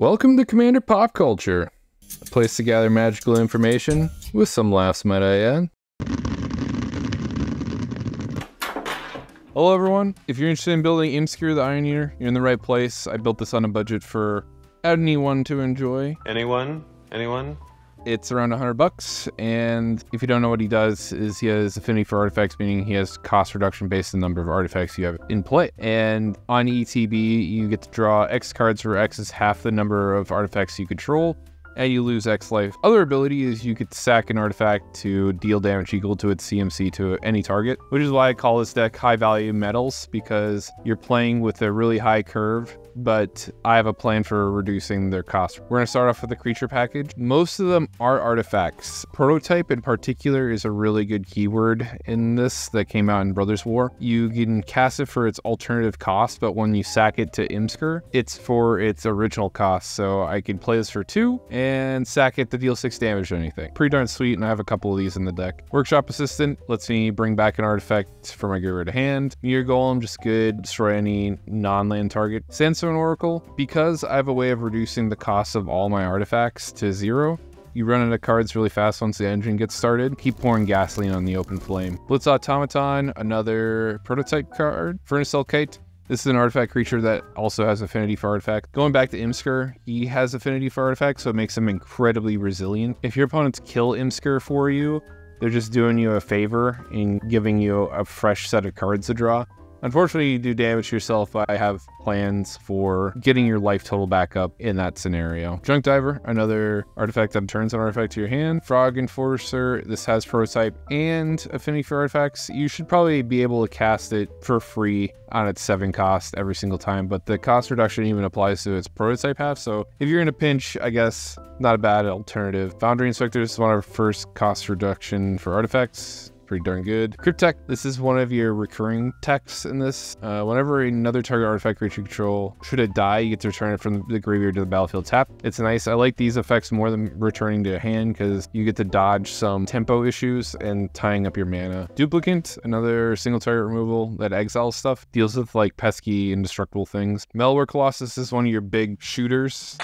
Welcome to Commander Pop Culture, a place to gather magical information with some laughs, might I add. Hello everyone, if you're interested in building Imskir the Iron Eater, you're in the right place. I built this on a budget for anyone to enjoy. Anyone? It's around $100, and if you don't know what he does, is he has affinity for artifacts, meaning he has cost reduction based on the number of artifacts you have in play. And on ETB, you get to draw X cards where X is half the number of artifacts you control, and you lose X life. Other ability is you could sack an artifact to deal damage equal to its CMC to any target, which is why I call this deck high value metals, because you're playing with a really high curve, but I have a plan for reducing their cost. We're going to start off with the creature package. Most of them are artifacts. Prototype in particular is a really good keyword in this that came out in Brothers War. You can cast it for its alternative cost, but when you sack it to Imskir, it's for its original cost. So I can play this for 2 and sack it to deal 6 damage to anything. Pretty darn sweet, and I have a couple of these in the deck. Workshop Assistant lets me bring back an artifact from my graveyard to hand. Meteor Golem, just good, destroy any non-land target. Sandstone Oracle, because I have a way of reducing the cost of all my artifacts to 0. You run out of cards really fast once the engine gets started. Keep pouring gasoline on the open flame. Blitz Automaton, another prototype card. Furnace Kite. This is an artifact creature that also has affinity for artifacts. Going back to Imskir, he has affinity for artifacts, so it makes him incredibly resilient. If your opponents kill Imskir for you, they're just doing you a favor in giving you a fresh set of cards to draw. Unfortunately, you do damage to yourself, but I have plans for getting your life total back up in that scenario. Junk Diver, another artifact that turns an artifact to your hand. Frog Enforcer, this has prototype and affinity for artifacts. You should probably be able to cast it for free on its 7 cost every single time, but the cost reduction even applies to its prototype half, so if you're in a pinch, I guess not a bad alternative. Foundry Inspector is one of our first cost reduction for artifacts. Pretty darn good. Crypt Tech, this is one of your recurring techs in this. Whenever another target artifact creature you control, should it die, you get to return it from the graveyard to the battlefield tapped. It's nice. I like these effects more than returning to a hand because you get to dodge some tempo issues and tying up your mana. Duplicant, another single target removal that exiles stuff, deals with like pesky indestructible things. Malware Colossus is one of your big shooters.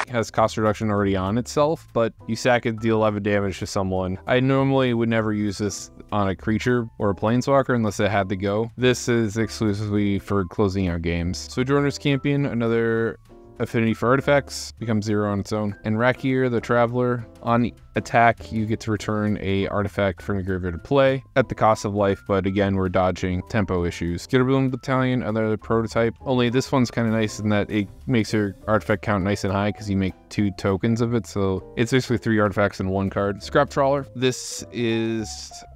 Has cost reduction already on itself, but you sack it, deal 11 damage to someone. I normally would never use this on a creature or a planeswalker unless it had to go. This is exclusively for closing out games. Sojourner's Champion, another affinity for artifacts, becomes 0 on its own. And Rakir, the Traveler, on attack, you get to return a artifact from your graveyard to play at the cost of life, but again, we're dodging tempo issues. Skitterballoon Battalion, another prototype, only this one's kind of nice in that it makes your artifact count nice and high because you make 2 tokens of it, so it's basically 3 artifacts in 1 card. Scrap Trawler, this is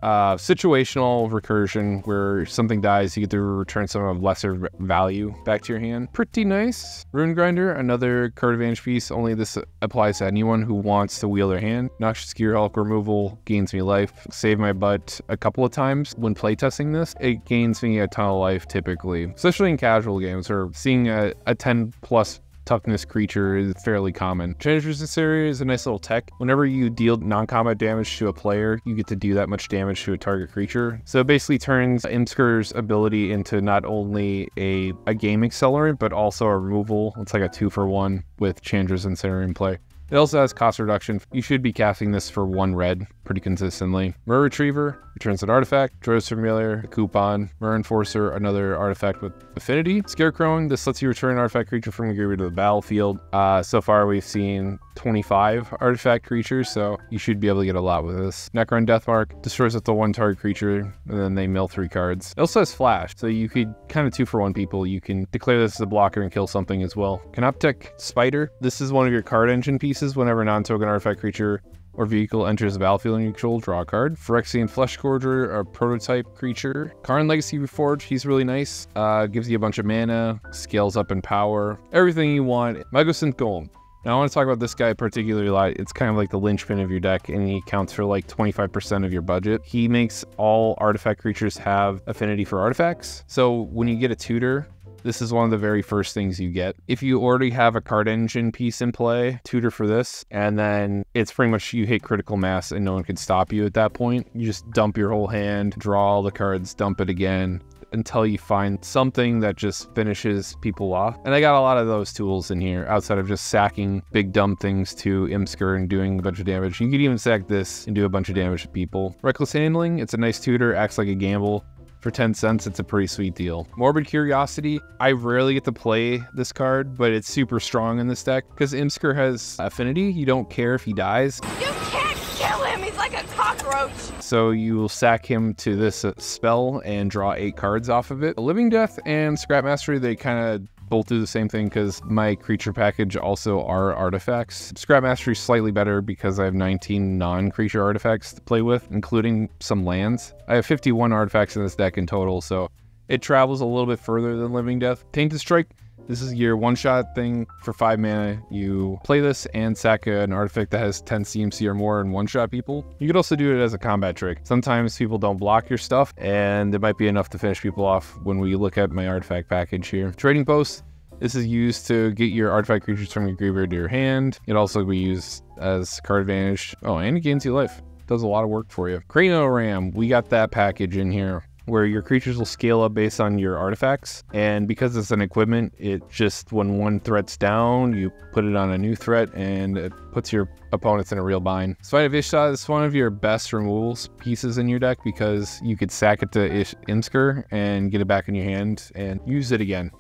situational recursion where something dies, you get to return some of lesser value back to your hand. Pretty nice. Rune Grinder, another card advantage piece, only this applies to anyone who wants to wheel their hand. Noxious Gear Hulk removal gains me life. Save my butt a couple of times when playtesting this. It gains me a ton of life typically, especially in casual games or seeing a 10 plus toughness creature is fairly common. Change Resistance Area is a nice little tech. Whenever you deal non-combat damage to a player, you get to do that much damage to a target creature. So it basically turns Imskir's ability into not only a game accelerant, but also a removal. It's like a 2-for-1 with Change Resistance Area in play. It also has cost reduction. You should be casting this for 1 red pretty consistently. Mirror Retriever returns an artifact. Joyous Familiar, a coupon. Mirror Enforcer, another artifact with affinity. Scarecrowing, this lets you return an artifact creature from your graveyard to the battlefield. So far we've seen 25 artifact creatures, so you should be able to get a lot with this. Necron Deathmark destroys up to 1 target creature, and then they mill 3 cards. It also has flash, so you could kind of 2-for-1 people. You can declare this as a blocker and kill something as well. Canoptek Spider, this is one of your card engine pieces. Whenever a non-token artifact creature or vehicle enters the battlefield and you control, draw a card. Phyrexian Fleshgorger, a prototype creature. Karn Legacy Reforged, he's really nice. Gives you a bunch of mana, scales up in power, everything you want. Magosynth Golem. Now I want to talk about this guy particularly a lot. It's kind of like the linchpin of your deck, and he counts for like 25% of your budget. He makes all artifact creatures have affinity for artifacts. So when you get a tutor, this is one of the very first things you get. If you already have a card engine piece in play, tutor for this, and then it's pretty much you hit critical mass and no one can stop you at that point. You just dump your whole hand, draw all the cards, dump it again. until you find something that just finishes people off. And I got a lot of those tools in here outside of just sacking big dumb things to Imskir and doing a bunch of damage. You could even sack this and do a bunch of damage to people. Reckless Handling, it's a nice tutor, acts like a gamble. For 10 cents, it's a pretty sweet deal. Morbid Curiosity, I rarely get to play this card, but it's super strong in this deck because Imskir has affinity. You don't care if he dies. You can't kill him, he's like a cockroach. So you will sack him to this spell and draw 8 cards off of it. Living Death and Scrap Mastery, they kind of both do the same thing because my creature package also are artifacts. Scrap Mastery is slightly better because I have 19 non-creature artifacts to play with, including some lands. I have 51 artifacts in this deck in total, so it travels a little bit further than Living Death. Tainted Strike, this is your one-shot thing for 5 mana. You play this and sack an artifact that has 10 CMC or more and one-shot people. You could also do it as a combat trick. Sometimes people don't block your stuff, and it might be enough to finish people off when we look at my artifact package here. Trading Post, this is used to get your artifact creatures from your graveyard to your hand. It also can be used as card advantage. Oh, and it gains you life. Does a lot of work for you. Cranoram, we got that package in here where your creatures will scale up based on your artifacts. And because it's an equipment, it just, when one threat's down, you put it on a new threat and it puts your opponents in a real bind. Spite of Ishtar is one of your best removals pieces in your deck because you could sack it to Imskir and get it back in your hand and use it again.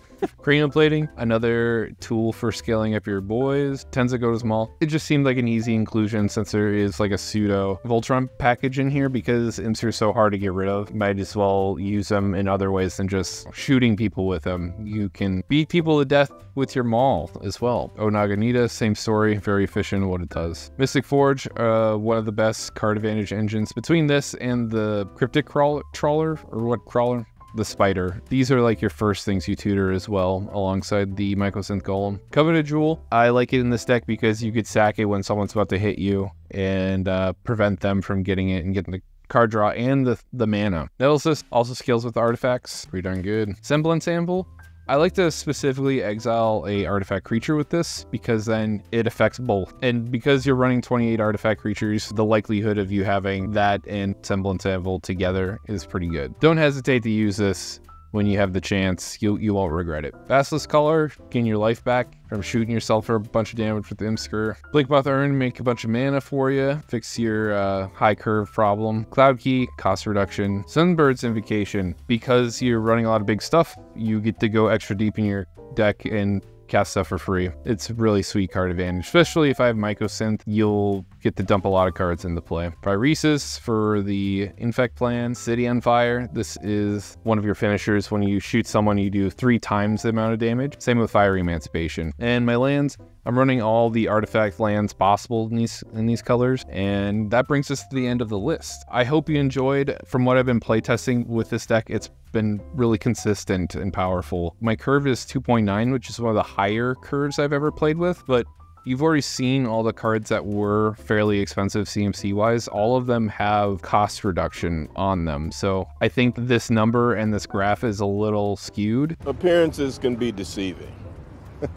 Cranial Plating, another tool for scaling up your boys. Tends to go to small. It just seemed like an easy inclusion since there is like a pseudo Voltron package in here because Imskir is so hard to get rid of. You might as well use them in other ways than just shooting people with them. You can beat people to death with your maul as well. Onaganita, same story, very efficient in what it does. Mystic Forge, one of the best card advantage engines. Between this and the Cryptic Trawler, or what crawler? The Spider. These are like your first things you tutor as well, alongside the Mycosynth Golem. Coveted Jewel, I like it in this deck because you could sack it when someone's about to hit you and prevent them from getting it and getting the card draw and the mana. Nettlecyst also scales with artifacts, pretty darn good. Semblance Anvil, I like to specifically exile a artifact creature with this because then it affects both. And because you're running 28 artifact creatures, the likelihood of you having that and Semblance Anvil together is pretty good. Don't hesitate to use this when you have the chance. You won't regret it. Basilisk Color, gain your life back from shooting yourself for a bunch of damage with the Imskir. Blinkmoth Urn, make a bunch of mana for you. Fix your high curve problem. Cloud Key, cost reduction. Sunbird's Invocation, because you're running a lot of big stuff, you get to go extra deep in your deck and cast stuff for free. It's a really sweet card advantage, especially if I have Mycosynth, you'll get to dump a lot of cards into play. Pyresis for the Infect plan. City on Fire, this is one of your finishers. When you shoot someone, you do 3 times the amount of damage. Same with Fire Emancipation. And my lands, I'm running all the artifact lands possible in these colors, and that brings us to the end of the list. I hope you enjoyed. From what I've been playtesting with this deck, it's been really consistent and powerful. My curve is 2.9, which is one of the higher curves I've ever played with, but you've already seen all the cards that were fairly expensive CMC-wise. All of them have cost reduction on them. So I think this number and this graph is a little skewed. Appearances can be deceiving.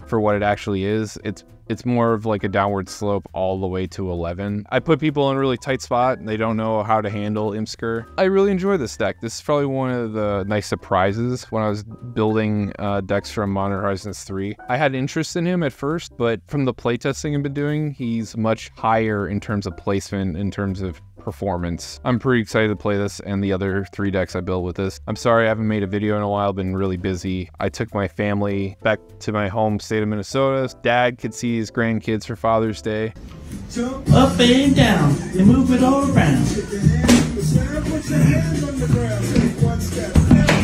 For what it actually is, it's more of like a downward slope all the way to 11. I put people in a really tight spot and they don't know how to handle Imskir. I really enjoy this deck. This is probably one of the nice surprises when I was building decks from Modern Horizons 3. I had interest in him at first, but from the playtesting I've been doing, he's much higher in terms of placement, in terms of performance. I'm pretty excited to play this and the other 3 decks I built with this. I'm sorry I haven't made a video in a while, been really busy. I took my family back to my home state of Minnesota. Dad could see his grandkids for Father's Day. Jump up and down and move it all around.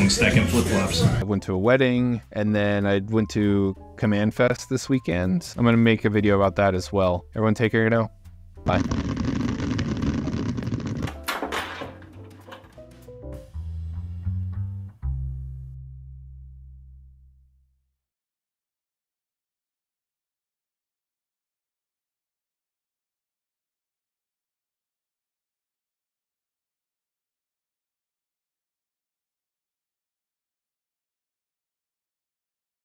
Stacking flip-flops. I went to a wedding and then I went to Command Fest this weekend. I'm gonna make a video about that as well. Everyone take care now. Bye.